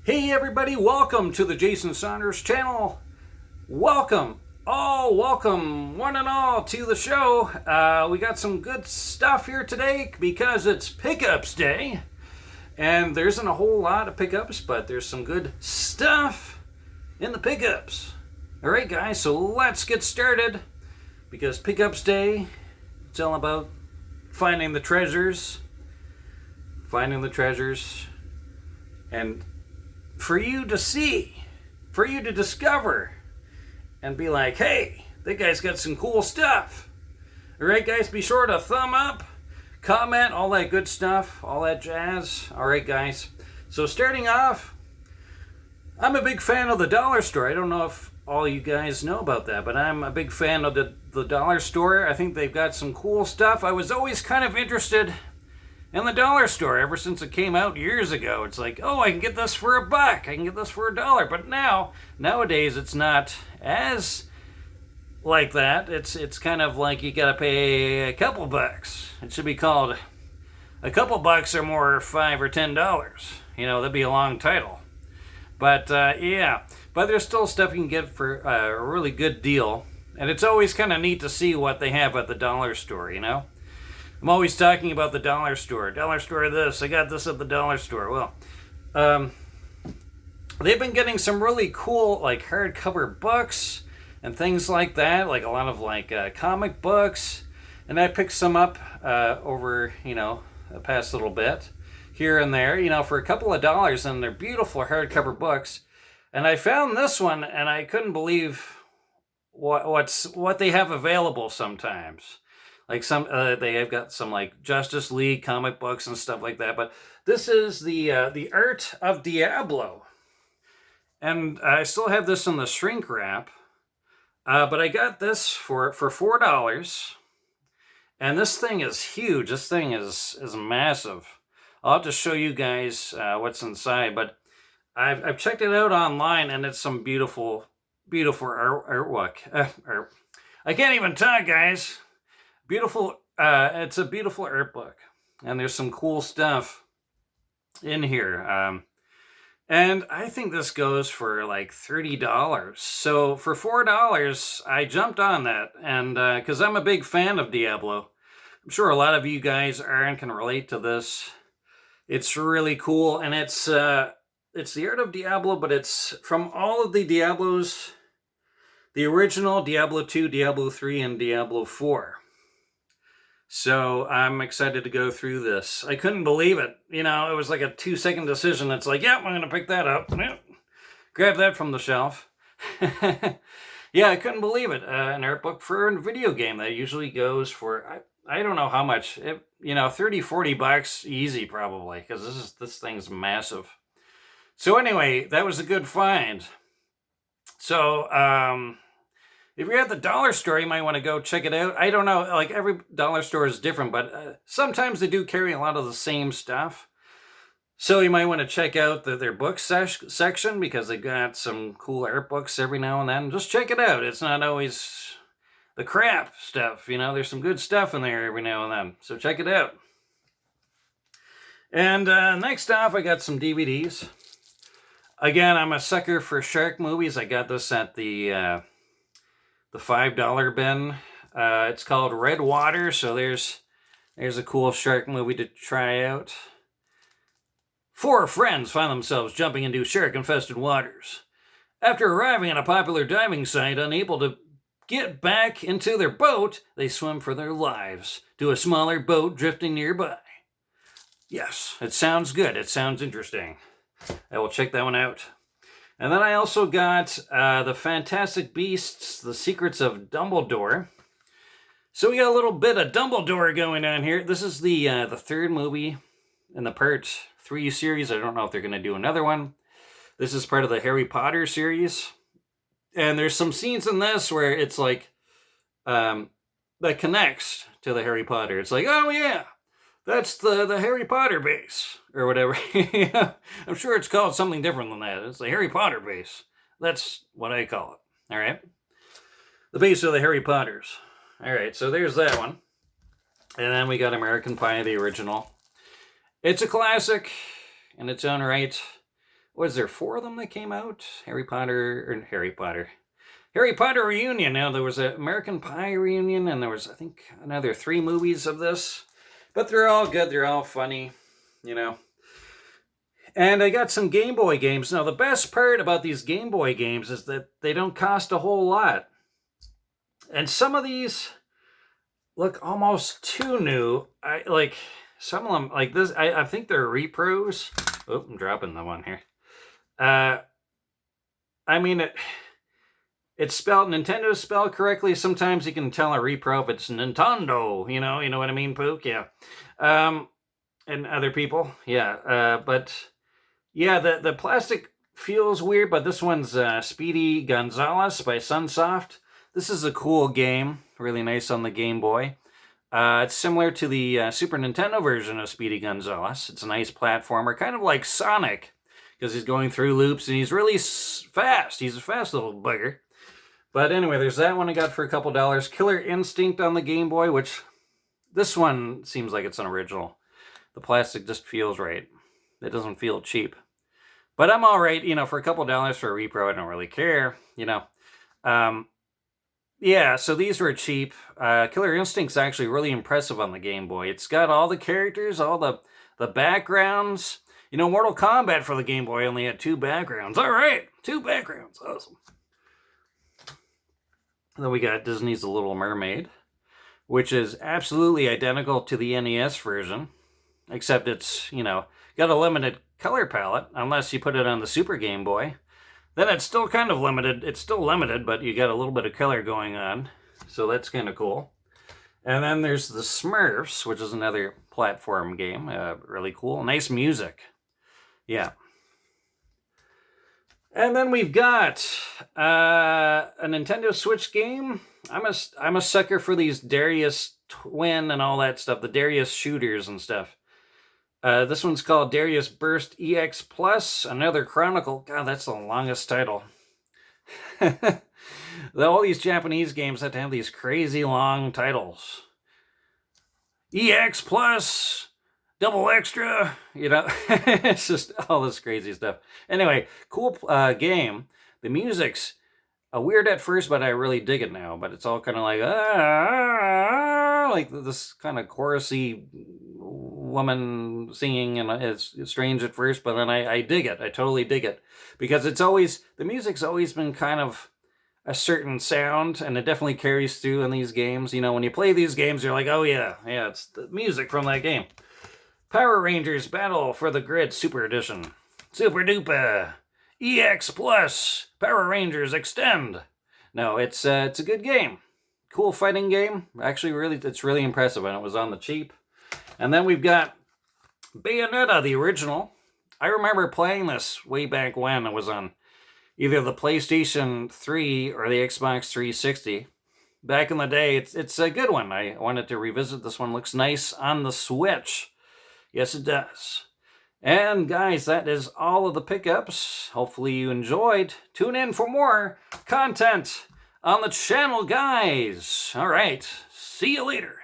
Hey everybody, welcome to the Jason Saunders channel. Welcome, welcome one and all to the show. We got some good stuff here today because it's pickups day. And there isn't a whole lot of pickups, but there's some good stuff in the pickups. Alright guys, so let's get started. Because pickups day, it's all about finding the treasures. And for you to see, for you to discover, and be like, hey, that guy's got some cool stuff. Alright guys, be sure to thumb up, comment, all that good stuff, all that jazz. Alright guys, so starting off, I'm a big fan of the dollar store. I don't know if all you guys know about that, but I'm a big fan of the dollar store. I think they've got some cool stuff. I was always kind of interested in the dollar store ever since it came out years ago. It's like, oh, I can get this for $1, I can get this for $1. But nowadays, it's not as like that. It's kind of like you gotta pay a couple bucks. It should be called a couple bucks or more, $5 or $10. You know, that'd be a long title. But yeah, but there's still stuff you can get for a really good deal. And it's always kind of neat to see what they have at the dollar store, you know? I'm always talking about the dollar store. Dollar store this. I got this at the dollar store. Well, they've been getting some really cool, like, hardcover books and things like that. Like, a lot of, like, comic books. And I picked some up over, the past little bit. Here and there, for a couple of dollars. And they're beautiful hardcover books. And I found this one, and I couldn't believe what they have available sometimes. Like they have got some like Justice League comic books and stuff like that. But this is the Art of Diablo, and I still have this in the shrink wrap. But I got this for $4, and this thing is huge. This thing is massive. I'll have to show you guys what's inside. But I've checked it out online, and it's some beautiful artwork. I can't even talk, guys. It's a beautiful art book, and there's some cool stuff in here. And I think this goes for like $30. So for $4, I jumped on that, and because I'm a big fan of Diablo. I'm sure a lot of you guys are and can relate to this. It's really cool, and it's the Art of Diablo, but it's from all of the Diablos, the original Diablo 2, Diablo 3, and Diablo 4. So I'm excited to go through this. I couldn't believe it. It was like a 2-second decision. It's like, I'm going to pick that up. Grab that from the shelf. Yeah, I couldn't believe it. An art book for a video game that usually goes for, I don't know how much. $30-$40 easy probably, because this thing's massive. So anyway, that was a good find. So, if you're at the dollar store, you might want to go check it out. I don't know, like every dollar store is different, but sometimes they do carry a lot of the same stuff. So you might want to check out their book section, because they got some cool art books every now and then. Just check it out. It's not always the crap stuff, there's some good stuff in there every now and then. So check it out. And next off, I got some DVDs. Again, I'm a sucker for shark movies. I got this at the $5 bin. It's called Red Water, so there's a cool shark movie to try out. 4 friends find themselves jumping into shark-infested waters. After arriving at a popular diving site, unable to get back into their boat, they swim for their lives to a smaller boat drifting nearby. Yes, it sounds good. It sounds interesting. I will check that one out. And then I also got the Fantastic Beasts, The Secrets of Dumbledore. So we got a little bit of Dumbledore going on here. This is the third movie in the Part 3 series. I don't know if they're going to do another one. This is part of the Harry Potter series. And there's some scenes in this where it's like, that connects to the Harry Potter. It's like, oh yeah, that's the Harry Potter base, or whatever. Yeah, I'm sure it's called something different than that. It's the Harry Potter base. That's what I call it. All right? The base of the Harry Potters. All right, so there's that one. And then we got American Pie, the original. It's a classic in its own right. Was there 4 of them that came out? Harry Potter Reunion. Now, there was an American Pie reunion, and there was, I think, another 3 movies of this. But they're all good. They're all funny, you know. And I got some Game Boy games. Now, the best part about these Game Boy games is that they don't cost a whole lot. And some of these look almost too new. Some of them, like this, I think they're repros. Oh, I'm dropping the one here. I mean, it's spelled, Nintendo's spelled correctly. Sometimes you can tell a repro if it's Nintendo, you know what I mean, Pook? Yeah. And other people, yeah. But yeah, the plastic feels weird, but this one's Speedy Gonzales by Sunsoft. This is a cool game, really nice on the Game Boy. It's similar to the Super Nintendo version of Speedy Gonzales. It's a nice platformer, kind of like Sonic, because he's going through loops and he's really fast. He's a fast little bugger. But anyway, there's that one I got for a couple dollars. Killer Instinct on the Game Boy, which this one seems like it's an original. The plastic just feels right. It doesn't feel cheap. But I'm all right, for a couple dollars for a repro, I don't really care, Yeah, so these were cheap. Killer Instinct's actually really impressive on the Game Boy. It's got all the characters, all the backgrounds. Mortal Kombat for the Game Boy only had 2 backgrounds. All right, 2 backgrounds. Awesome. And then we got Disney's The Little Mermaid, which is absolutely identical to the NES version, except it's, got a limited color palette, unless you put it on the Super Game Boy. Then it's still kind of limited. It's still limited, but you got a little bit of color going on. So that's kind of cool. And then there's the Smurfs, which is another platform game. Really cool. Nice music. Yeah. And then we've got a Nintendo Switch game. I'm a sucker for these Darius Twin and all that stuff. The Darius shooters and stuff. This one's called Darius Burst EX Plus, another Chronicle. God, that's the longest title. All these Japanese games have to have these crazy long titles. EX Plus, double extra, it's just all this crazy stuff. Anyway, cool game. The music's weird at first, but I really dig it now. But it's all kind of like this kind of chorusy woman singing, and it's strange at first, but then I dig it. I totally dig it, because the music's always been kind of a certain sound, and it definitely carries through in these games. When you play these games, you're like, oh yeah, it's the music from that game. Power Rangers Battle for the Grid Super Edition. Super duper. EX Plus. Power Rangers Extend. No, it's a good game. Cool fighting game. Actually, it's really impressive, and it was on the cheap. And then we've got Bayonetta, the original. I remember playing this way back when it was on either the PlayStation 3 or the Xbox 360. Back in the day, it's a good one. I wanted to revisit this one. Looks nice on the Switch. Yes, it does. And guys, that is all of the pickups. Hopefully you enjoyed. Tune in for more content on the channel, guys. All right. See you later.